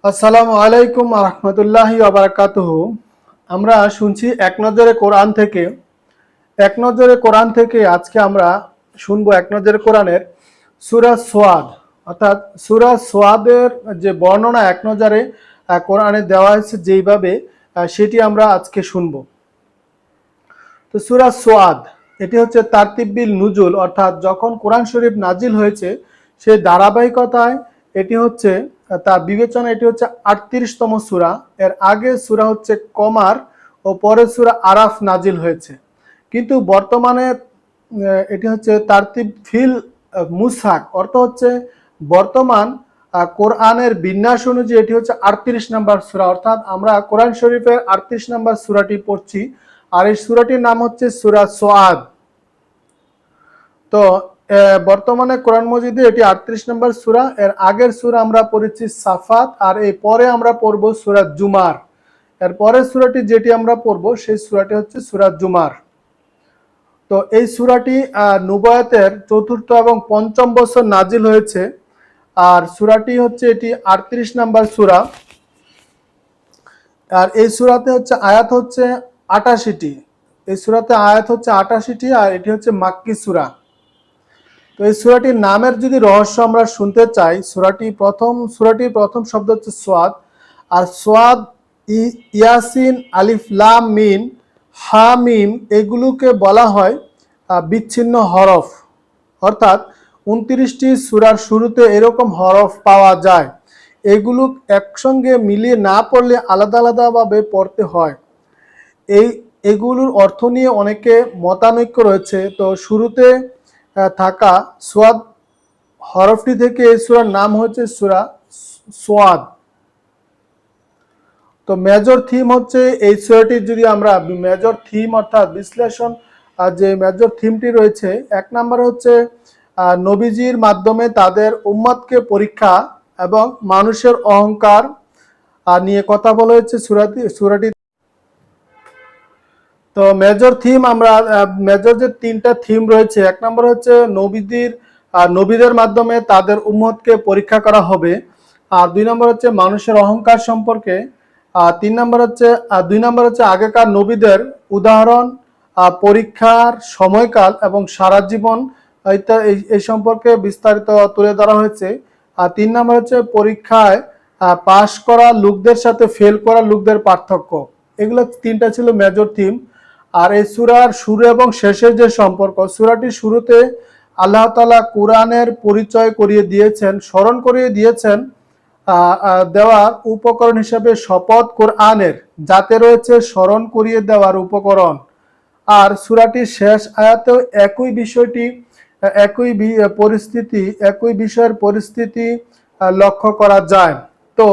আসসালামু আলাইকুম রহমতুল্লাহি ওয়াবারাকাতুহু। আমরা শুনছি এক নজরে কোরআন থেকে আজকে আমরা শুনবো এক নজরে কোরআনের সূরা সোয়াদ, অর্থাৎ সূরা সোয়াদের যে বর্ণনা এক নজরে কোরআনে দেওয়া হয়েছে যেইভাবে, সেটি আমরা আজকে শুনবো। তো সূরা সোয়াদ এটি হচ্ছে তারতিবিল নুজুল, অর্থাৎ যখন কোরআন শরীফ নাজিল হয়েছে সেই ধারাবাহিকতায় এটি হচ্ছে তার বিবেচনা এটি হচ্ছে ৩৮তম সূরা। এর আগে সূরা হচ্ছে কমার ও পরের সূরা আরাফ নাজিল হয়েছে, কিন্তু বর্তমানে এটি হচ্ছে তারতিব ফিল মুসহাক, অর্থ হচ্ছে বর্তমান কোরআনের বিন্যাস অনুযায়ী এটি হচ্ছে ৩৮ নম্বর সূরা, অর্থাৎ আমরা কোরআন শরীফের ৩৮ নম্বর সূরাটি পড়ছি। আর এই সূরাটির নাম হচ্ছে সূরা সোয়াদ। তো বর্তমানে কোরআন মজিদে এটি ৩৮ নম্বর সূরা। এর আগের সূরা আমরা পড়েছি সাফাত, আর এই পরে আমরা পড়ব সূরা জুমার। এর পরের সূরাটি যেটি আমরা পড়ব সেই সূরাটি হচ্ছে সূরা জুমার। তো এই সূরাটি নবুয়তের চতুর্থ এবং পঞ্চম বছর নাজিল হয়েছে। আর সূরাটি হচ্ছে এটি ৩৮ নম্বর সূরা। আর এই সূরাতে হচ্ছে আয়াত হচ্ছে ৮৮টি। এই সূরাতে আয়াত হচ্ছে ৮৮টি, আর এটি হচ্ছে মাক্কি সূরা। তো এই সূরাটির নামের যদি রহস্য আমরা শুনতে চাই, সূরাটির প্রথম শব্দ হচ্ছে সোয়াদ। আর সোয়াদ, ইয়াসিন, আলিফ লাম মিম, হা মিম, এগুলোকে বলা হয় বিচ্ছিন্ন হরফ, অর্থাৎ ২৯টি সূরার শুরুতে এরকম হরফ পাওয়া যায়। এগুলো একসঙ্গে মিলিয়ে না পড়লে আলাদা আলাদাভাবে পড়তে হয়। এগুলোর অর্থ নিয়ে অনেকে মতানৈক্য রয়েছে। তো শুরুতে থাকা সোয়াদ হরফটি থেকে এই সূরার নাম হচ্ছে সূরা সোয়াদ। তো মেজর থিম হচ্ছে এই সূরাটির, যদি আমরা মেজর থিম অর্থাৎ বিশ্লেষণ, যে মেজর থিমটি রয়েছে, এক নম্বরে হচ্ছে নবীজির মাধ্যমে তাদের উম্মতকে পরীক্ষা এবং মানুষের অহংকার নিয়ে কথা বলা হয়েছে সূরাটি। তো মেজর থিম আমরা মেজর যে তিনটা থিম রয়েছে, এক নম্বর হচ্ছে নবীদের মাধ্যমে তাদের উম্মতকে পরীক্ষা করা হবে। আর দুই নম্বর হচ্ছে মানুষের অহংকার সম্পর্কে। আর দুই নম্বর হচ্ছে আগেকার নবীদের উদাহরণ, পরীক্ষার সময়কাল এবং সারা জীবন এই সম্পর্কে বিস্তারিত তুলে ধরা হয়েছে। আর তিন নম্বর হচ্ছে পরীক্ষায় পাশ করা লোকদের সাথে ফেল করা লোকদের পার্থক্য। এগুলো তিনটা ছিল মেজর থিম। আর এই সূরার শুরু এবং শেষের যে সম্পর্ক, সূরাটির শুরুতে আল্লাহ তাআলা কোরআনের পরিচয় করিয়ে দিয়েছেন, স্মরণ করিয়ে দিয়েছেন দেওয়ার উপকরণ হিসাবে শপথ কোরআনের, যাতে রয়েছে স্মরণ করিয়ে দেওয়ার উপকরণ। আর সূরাটির শেষ আয়াতেও একই বিষয়ের পরিস্থিতি লক্ষ্য করা যায়। তো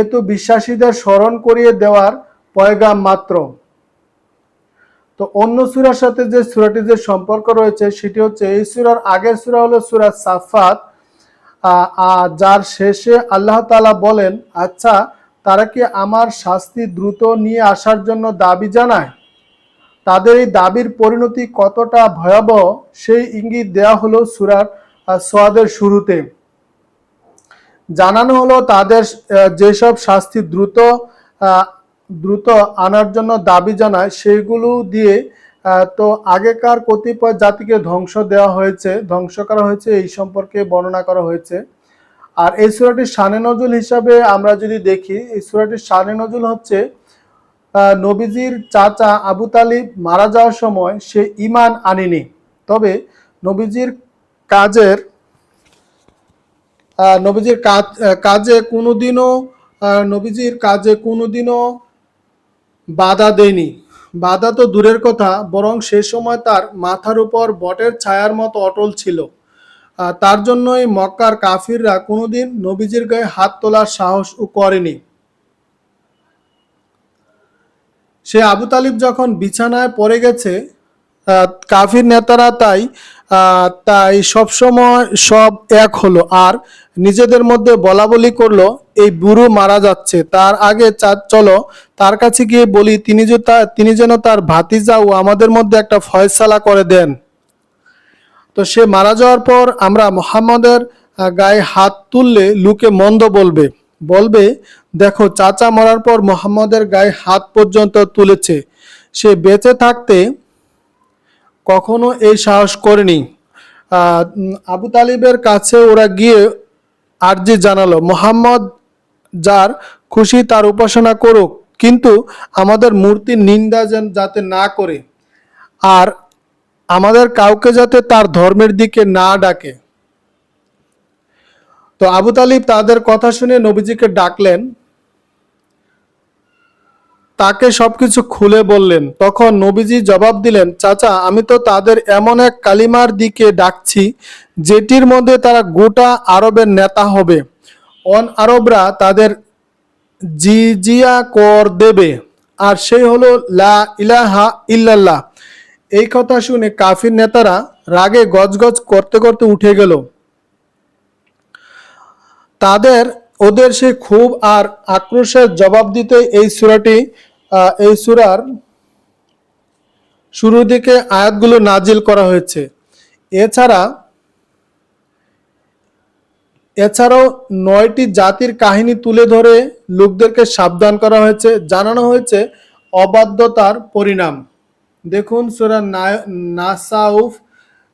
এ তো বিশ্বাসীদের স্মরণ করিয়ে দেওয়ার পয়গাম মাত্র। তো অন্য সূরার সাথে যে সূরাটির যে সম্পর্ক রয়েছে সেটি হচ্ছে, এই সূরার আগের সূরা হলো সূরা সাফাত, যার শেষে আল্লাহ তাআলা বলেন, আচ্ছা তারা কি আমার শাস্তি দ্রুত নিয়ে আসার জন্য দাবি জানায়? তাদের এই দাবির পরিণতি কতটা ভয়াবহ সেই ইঙ্গিত দেওয়া হলো সূরার সোয়াদের শুরুতে। জানানো হলো তাদের যেসব শাস্তি দ্রুত আনার জন্য দাবি জানায় সেগুলো দিয়ে তো আগেকার কতিপয় জাতিকে ধ্বংস করা হয়েছে, এই সম্পর্কে বর্ণনা করা হয়েছে। আর এই সূরাটির শানে নজুল হিসাবে আমরা যদি দেখি, এই সূরাটির শানে নজুল হচ্ছে নবীজির চাচা আবু তালিব মারা যাওয়ার সময় সে ঈমান আনেনি, তবে নবীজির কাজে কোনোদিনও বাধা দেয়নি। বাধা তো দূরের কথা, বরং সে সময় তার মাথার উপর বটের ছায়ার মতো অটল ছিল। তার জন্যই মক্কার কাফিররা কোনোদিন নবীজির গায়ে হাত তোলার সাহসও করেনি। সে আবু তালিব যখন বিছানায় পড়ে গেছে, কাফির নেতারা তাই সবসময় সব এক হলো আর নিজেদের মধ্যে বলাবলি করলো, এই বুড়ো মারা যাচ্ছে, তার আগে চলো তার কাছে গিয়ে বলি তিনি যেন তার ভাতিজা ও আমাদের মধ্যে একটা ফয়সালা করে দেন। তো সে মারা যাওয়ার পর আমরা মুহাম্মদের গায়ে হাত তুললে লোকে মন্দ বলবে, বলবে, দেখো চাচা মরার পর মুহাম্মদের গায়ে হাত পর্যন্ত তুলেছে, সে বেঁচে থাকতে কখনো এই সাহস করেনি। আবু তালিবের কাছে ওরা গিয়ে আরজি জানালো, মুহাম্মদ যার খুশি তার উপাসনা করুক, কিন্তু আমাদের মূর্তির নিন্দা যাতে না করে, আর আমাদের কাউকে যাতে তার ধর্মের দিকে না ডাকে। তো আবু তালিব তাদের কথা শুনে নবীজিকে ডাকলেন, তাকে সবকিছু খুলে বললেন। তখন নবীজি জবাব দিলেন, চাচা আমি তো তাদের এমন এক কালিমার দিকে ডাকছি যেটির মধ্যে তারা গোটা আরবের নেতা হবে। আরবরা তাদের জিজিয়া কর দেবে, আর সেই হলো লা ইলাহা ইল্লাল্লাহ। এই কথা শুনে কাফির নেতারা রাগে গজগজ করতে করতে উঠে গেল। ওদের সেই ক্ষোভ আর আক্রোশের জবাব দিতে এই সূরার শুরুর দিকে আয়াতগুলো নাজিল করা হয়েছে। এছাড়াও 9টি জাতির কাহিনী তুলে ধরে লোকদেরকে সাবধান করা হয়েছে, জানানো হয়েছে অবাধ্যতার পরিণাম। দেখুন সূরা নাসাউফ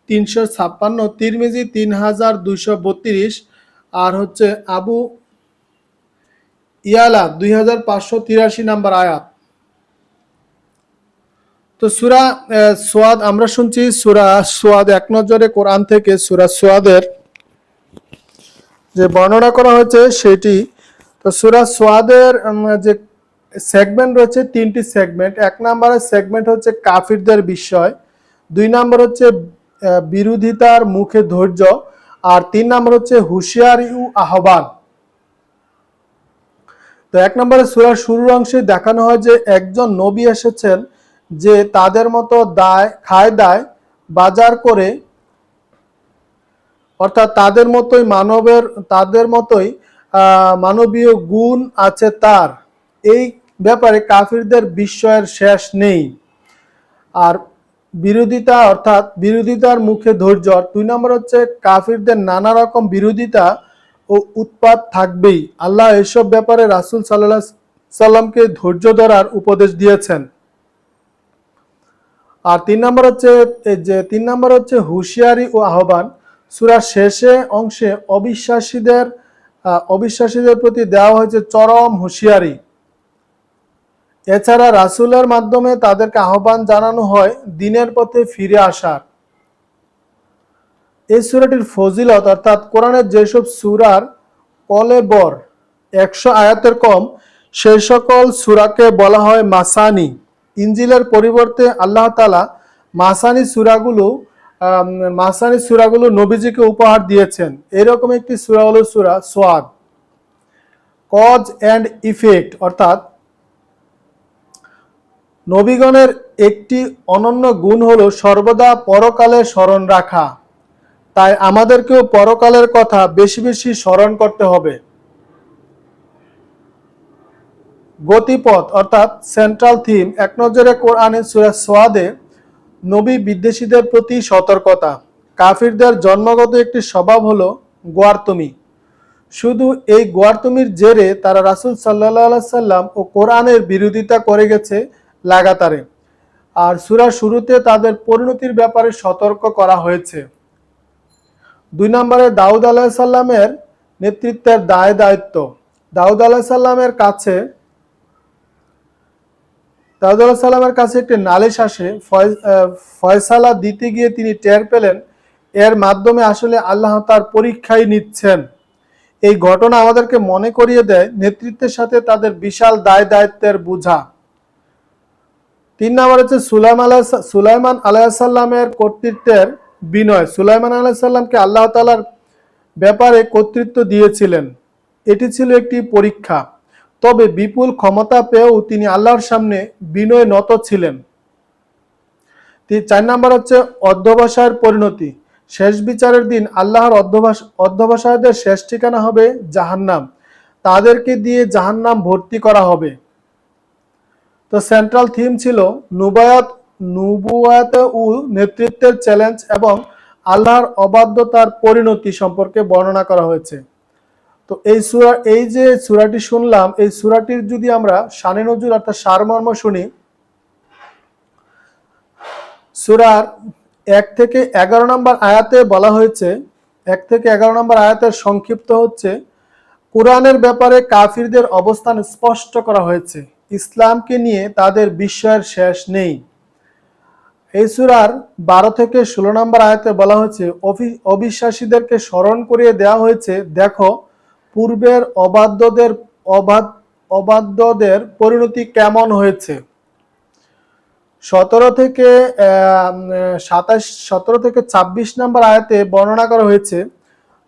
356, তিরমিজি 3232, আর হচ্ছে আবু ইয়ালা 2583 নাম্বার আয়াত। তো সূরা সোয়াদ আমরা শুনছি, সূরা সোয়াদ এক নজরে কোরআন থেকে সূরা সোয়াদের যে বর্ণনা করা হয়েছে সেটি। তো সূরা সোয়াদের যে সেগমেন্ট রয়েছে 3টি সেগমেন্ট। 1 নম্বরের সেগমেন্ট হচ্ছে কাফিরদের বিষয়, 2 নম্বর হচ্ছে বিরোধিতার মুখে ধৈর্য, আর 3 নম্বর হচ্ছে হুঁশিয়ারি ও আহ্বান। তো 1 নম্বরে সূরার শুরুর অংশে দেখানো হয় যে একজন নবী এসেছেন যে তাদের মতো খায় দায় বাজার করে, অর্থাৎ তাদের মতোই মানবীয় গুণ আছে তার। এই ব্যাপারে কাফিরদের বিস্ময়ের শেষ নেই। আর বিরোধিতার মুখে ধৈর্য। 2 নম্বর হচ্ছে কাফিরদের নানা রকম বিরোধিতা ও উৎপাত থাকবেই। আল্লাহ এসব ব্যাপারে রাসূল সাল্লাল্লাহু আলাইহি সাল্লামকে ধৈর্য ধরার উপদেশ দিয়েছেন। আর 3 নম্বর হচ্ছে হুঁশিয়ারি ও আহ্বান। সূরার শেষে অংশে অবিশ্বাসীদের প্রতি দেওয়া হয়েছে চরম হুঁশিয়ারি। এছাড়া রাসূলের মাধ্যমে তাদেরকে আহ্বান জানানো হয় দ্বীনের পথে ফিরে আসার। এই সূরাটির ফজিলত, অর্থাৎ কোরআনের যেসব সূরার কলেবর 100 আয়াতের কম, সেই সকল সূরাকে বলা হয় মাসানি। ইনজিলের পরিবর্তে আল্লাহ তাআলা মাসানি সূরাগুলো নবীজিকে উপহার দিয়েছেন। এরকম একটি সূরা হলো সূরা সোয়াদ। কজ অ্যান্ড ইফেক্ট, অর্থাৎ নবীগণের একটি অনন্য গুণ হলো সর্বদা পরকালের স্মরণ রাখা। তাই আমাদেরকেও পরকালের কথা বেশি বেশি স্মরণ করতে হবে। গতিপথ, অর্থাৎ সেন্ট্রাল থিম, এক নজরে কোরআনে সূরা সোয়াদে নবী বিদ্বেষীদের প্রতি সতর্কতা। কাফিরদের জন্মগত একটি স্বভাব হলো গোয়ার্তুমি। শুধু এই গোয়ার্তুমির জেরে তারা রাসূল সাল্লাল্লাহু আলাইহি সাল্লাম ও কোরআনের বিরোধিতা করে গেছে লাগাতারে। আর সূরার শুরুতে তাদের পরিণতির ব্যাপারে সতর্ক করা হয়েছে। 2 নম্বরে দাউদ আলাইহিস সালামের নেতৃত্বের দায়িত্ব। দাউদ আলাইহিস সালামের কাছে একটি নালিশ আসে। ফয়সালা দিতে গিয়ে তিনি টের পেলেন এর মাধ্যমে আসলে আল্লাহ তার পরীক্ষাই নিচ্ছেন। এই ঘটনা আমাদেরকে মনে করিয়ে দেয় নেতৃত্বের সাথে তাদের বিশাল দায়িত্বের বোঝা। 3 নম্বর হচ্ছে সুলাইমান আলাইহিস সালামের কর্তৃত্বের বিনয়। সুলাইমান আলাইহিস সালামকে আল্লাহ তাআলার ব্যাপারে কর্তৃত্ব দিয়েছিলেন। এটি ছিল একটি পরীক্ষা। তবে বিপুল ক্ষমতা পেয়েও তিনি আল্লাহর সামনে বিনয়ে নত ছিলেন। 4 নম্বর হচ্ছে অধ্যবসায়ের পরিণতি। শেষ বিচারের দিন আল্লাহর অধ্যবসায়ীদের শেষ ঠিকানা হবে জাহান্নাম। তাদেরকে দিয়ে জাহান্নাম ভর্তি করা হবে। তো সেন্ট্রাল থিম ছিল নুবুওয়াত ও নেতৃত্বের চ্যালেঞ্জ এবং আল্লাহর অবাধ্যতার পরিণতি সম্পর্কে বর্ণনা করা হয়েছে। তো এই যে সূরাটি শুনলাম, এই সূরাটির যদি আমরা শানে নজুল অর্থাৎ সারমর্ম শুনি, সূরার 1 থেকে 11 নম্বর আয়াতে বলা হয়েছে, 1 থেকে 11 নম্বর আয়াতের সংক্ষিপ্ত হচ্ছে, কোরআনের ব্যাপারে কাফিরদের অবস্থান স্পষ্ট করা হয়েছে, ইসলামকে নিয়ে তাদের বিস্ময়ের শেষ নেই। এই সূরার 12 থেকে 16 নম্বর আয়াতে বলা হয়েছে, অবিশ্বাসীদেরকে স্মরণ করিয়ে দেওয়া হয়েছে, দেখো পূর্বের অবাধ্যদের পরিণতি কেমন হয়েছে। 17 থেকে 26 নম্বর আয়াতে বর্ণনা করা হয়েছে,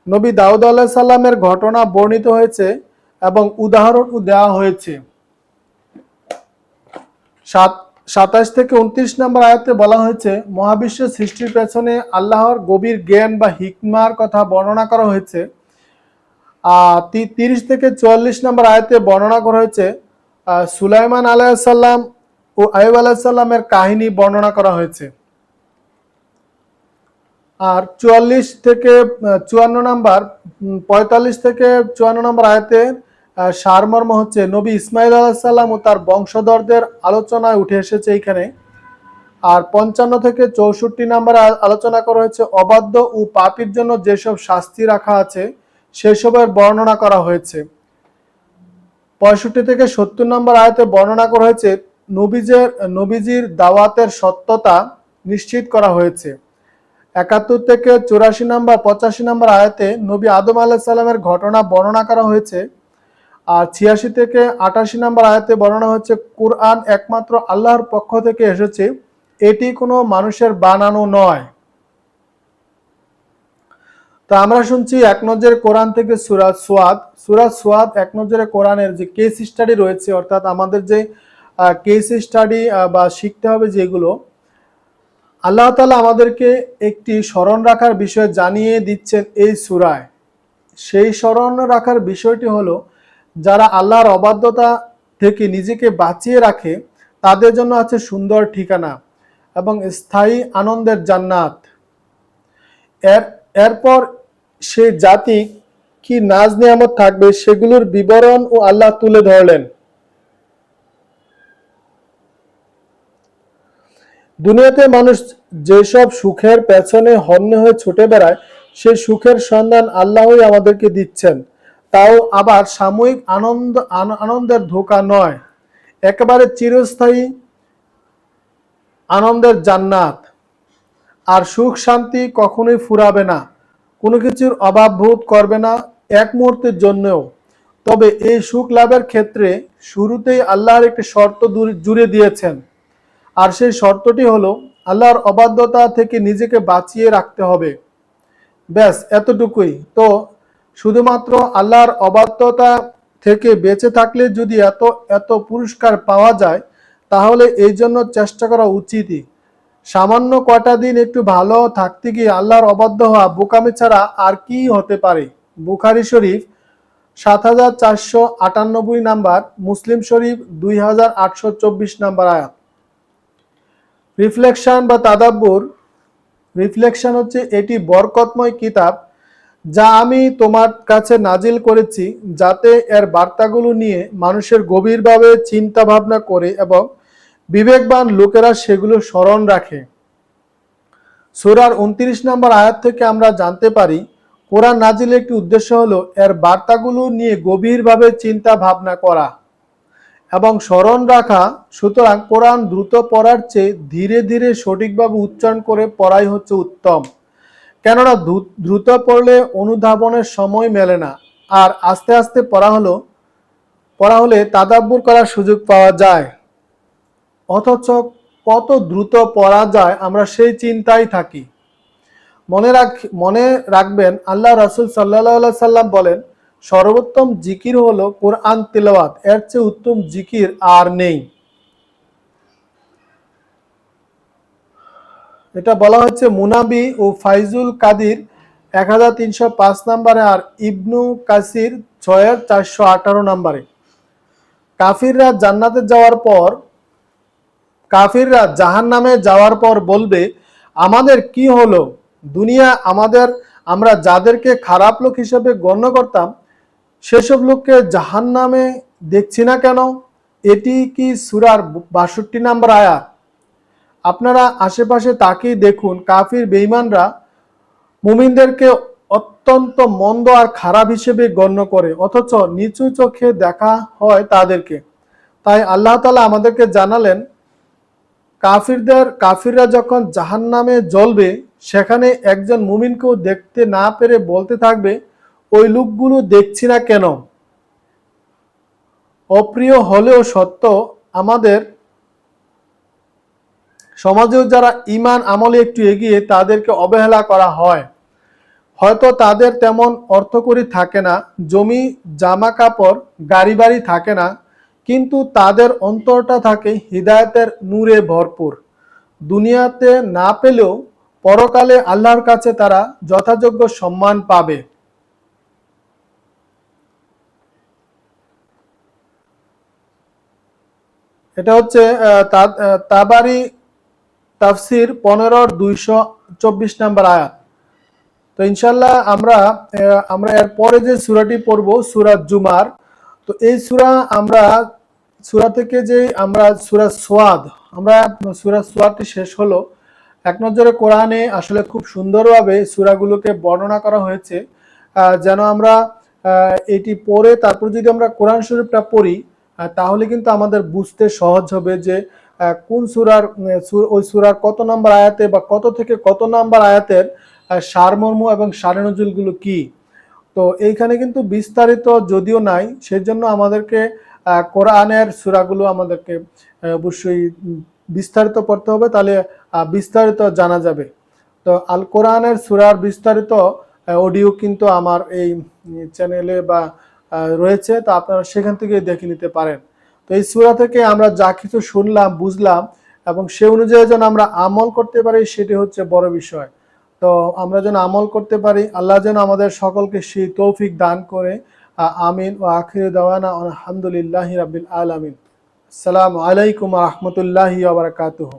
নবী দাউদ আলাইহিস সালামের ঘটনা বর্ণিত হয়েছে এবং উদাহরণও দেওয়া হয়েছে। 27 থেকে 29 নম্বর আয়াতে বলা হয়েছে, মহাবিশ্ব সৃষ্টির পেছনে আল্লাহর গভীর জ্ঞান বা হিকমার কথা বর্ণনা করা হয়েছে। 30 থেকে 44 নম্বর আয়াতে বর্ণনা করা হয়েছে, সুলাইমান আলাইহিস সালাম ও আইয়ুব আলাইহিস সালামের কাহিনী বর্ণনা করা হয়েছে। আর 44 থেকে 54 নম্বর 45 থেকে 54 নম্বর আয়াতে সারমর্ম হচ্ছে, নবী ইসমাইল আলাইহিস সালাম ও তার বংশধরদের আলোচনায় উঠে এসেছে এইখানে। আর 55 থেকে 64 নম্বর আলোচনা করা হয়েছে, অবাধ্য ও পাপীর জন্য যেসব শাস্তি রাখা আছে সেসবের বর্ণনা করা হয়েছে। 65 থেকে 70 নম্বর আয়াতে বর্ণনা করা হয়েছে, নবীজির দাওয়াতের সত্যতা নিশ্চিত করা হয়েছে। 71 থেকে 84 নম্বর 85 নম্বর আয়াতে নবী আদম আলাইহিস সালামের ঘটনা বর্ণনা করা হয়েছে। আর 86 থেকে 88 নম্বর আয়াতে বর্ণনা হচ্ছে, কুরআন একমাত্র আল্লাহর পক্ষ থেকে এসেছে, এটি কোনো মানুষের বানানো নয়। তো আমরা শুনছি এক নজরে কোরআন থেকে সূরা সোয়াদ এক নজরে কোরআনের যে কেস স্টাডি রয়েছে, অর্থাৎ আমাদের যে কেস স্টাডি বা শিখতে হবে যেগুলো, আল্লাহ তাআলা আমাদেরকে একটি স্মরণ রাখার বিষয় জানিয়ে দিচ্ছেন এই সূরায়। সেই স্মরণ রাখার বিষয়টি হলো, যারা আল্লাহর অবাধ্যতা থেকে নিজেকে বাঁচিয়ে রাখে তাদের জন্য আছে সুন্দর ঠিকানা এবং স্থায়ী আনন্দের জান্নাত। এরপর সেই জাতি কি নাজ নিয়ামত থাকবে সেগুলোর বিবরণ ও আল্লাহ তুলে ধরলেন। দুনিয়াতে মানুষ যেসব সুখের পেছনে হন্যে হয়ে ছুটে বেড়ায়, সেই সুখের সন্ধান আল্লাহই আমাদেরকে দিচ্ছেন, তাও আবার সাময়িক আনন্দের ধোঁকা নয়, একেবারে চিরস্থায়ী আনন্দের জান্নাত। আর সুখ শান্তি কখনোই ফুরাবে না, কোনো কিছুর অভাব বোধ করবে না এক মুহূর্তের জন্যও। তবে এই সুখ লাভের ক্ষেত্রে শুরুতেই আল্লাহর একটি শর্ত জুড়ে দিয়েছেন, আর সেই শর্তটি হলো আল্লাহর অবাধ্যতা থেকে নিজেকে বাঁচিয়ে রাখতে হবে। ব্যাস এতটুকুই। তো শুধুমাত্র আল্লাহর অবাধ্যতা থেকে বেঁচে থাকলে যদি এত পুরস্কার পাওয়া যায়, তাহলে এই জন্য চেষ্টা করা উচিতই। সামান্য কয়টা দিন একটু ভালো থাকতে গিয়ে আল্লাহর অবাধ্য হওয়া বোকামি ছাড়া আর কি হতে পারে। বুখারী শরীফ 7498 নাম্বার, মুসলিম শরীফ 2824 নাম্বার আয়াত। রিফ্লেকশন বা তাদাব্বুর, রিফ্লেকশন হচ্ছে, এটি বরকতময় কিতাব যা আমি তোমার কাছে নাজিল করেছি, যাতে এর বার্তাগুলো নিয়ে মানুষের গভীরভাবে চিন্তা ভাবনা করে এবং বিবেকবান লোকেরা সেগুলো স্মরণ রাখে। সূরার 29 নম্বর আয়াত থেকে আমরা জানতে পারি, কোরআন নাজিলের একটি উদ্দেশ্য হলো এর বার্তাগুলো নিয়ে গভীরভাবে চিন্তা ভাবনা করা এবং স্মরণ রাখা। সুতরাং কোরআন দ্রুত পড়ার চেয়ে ধীরে ধীরে সঠিকভাবে উচ্চারণ করে পড়াই হচ্ছে উত্তম, কেননা দ্রুত পড়লে অনুধাবনের সময় মেলে না, আর আস্তে আস্তে পড়া হলে তাদাব্বুর করার সুযোগ পাওয়া যায়। অথচ কত দ্রুত পড়া যায় আমরা সেই চিন্তায় থাকি। মনে রাখবেন, আল্লাহ রাসূল সাল্লাল্লাহু আলাইহি সাল্লাম বলেন, সর্বোত্তম জিকির হলো কোরআন তিলাওয়াত, এর চেয়ে উত্তম জিকির আর নেই। এটা বলা হচ্ছে মুনাবি ও ফাইজুল কাদির 1305 নম্বরে, আর ইবনু কাসির 6418 নম্বরে। কাফিররা জাহান্নামে যাওয়ার পর বলবে, আমাদের কি হলো? দুনিয়া আমরা যাদেরকে খারাপ লোক হিসেবে গণ্য করতাম সেসব লোককে জাহান্নামে দেখছি না কেন? এটি কি সূরার ৬২ নম্বর আয়াত। আপনারা আশেপাশে তাকিয়ে দেখুন, কাফির বেঈমানরা মুমিনদেরকে অত্যন্ত মন্দ আর খারাপ হিসেবে গণ্য করে, অথচ নিচু চোখে দেখা হয় তাদেরকে। তাই আল্লাহ তাআলা আমাদেরকে জানালেন, কাফিররা যখন জাহান্নামে জ্বলবে, সেখানে একজন মুমিনকেও দেখতে না পেরে বলতে থাকবে, ওই লোকগুলো দেখছি না কেন? অপ্রিয় হলেও সত্য, আমাদের সমাজেও যারা ঈমান আমলে একটু এগিয়ে, তাদেরকে অবহেলা করা হয়। হয়তো তাদের তেমন অর্থকড়ি থাকে না, জমি জামা কাপড় গাড়ি বাড়ি থাকে না, কিন্তু তাদের অন্তরটা থাকে হিদায়াতের নূরে ভরপুর। দুনিয়াতে না পেলেও পরকালে আল্লাহর কাছে তারা যথাযোগ্য সম্মান পাবে। এটা হচ্ছে তাবারি তাফসির 15-224 নম্বর আয়াত। তো ইনশাল্লাহ আমরা এর পরে যে সূরাটি পড়ব, সূরা জুমার। তো এই সূরা থেকে যে আমরা সূরা সোয়াদ, আমরা সূরা সোয়াদটি শেষ হলো। এক নজরে কোরআনে আসলে খুব সুন্দরভাবে সূরাগুলোকে বর্ণনা করা হয়েছে, যেন আমরা এটি পড়ে তারপর যদি আমরা কোরআন শরীফটা পড়ি, তাহলে কিন্তু আমাদের বুঝতে সহজ হবে যে কোন ওই সূরার কত নম্বর আয়াতে বা কত থেকে কত নম্বর আয়াতের সারমর্ম এবং সারনজুলগুলো কি। তো এইখানে কিন্তু বিস্তারিত যদিও নাই, সেজন্য আমাদেরকে কোরআনের সূরাগুলো আমাদেরকে অবশ্যই বিস্তারিত পড়তে হবে, তাহলে বিস্তারিত জানা যাবে। তো আল কোরআনের সূরার বিস্তারিত অডিও কিন্তু আমার এই চ্যানেলে বা রয়েছে, তো আপনারা সেখান থেকে দেখে নিতে পারেন। তো এই সূরা থেকে আমরা যা কিছু শুনলাম, বুঝলাম এবং সে অনুযায়ী যেন আমরা আমল করতে পারি, সেটি হচ্ছে বড় বিষয়। তো আমরা যেন আমল করতে পারি, আল্লাহ যেন আমাদের সকলকে সেই তৌফিক দান করে। আমিন। ওয়া আখিরু দাওয়ানা আলহামদুলিল্লাহি রাব্বিল আলামিন। আসসালামু আলাইকুম ওয়া রাহমাতুল্লাহি ওয়া বারাকাতুহু।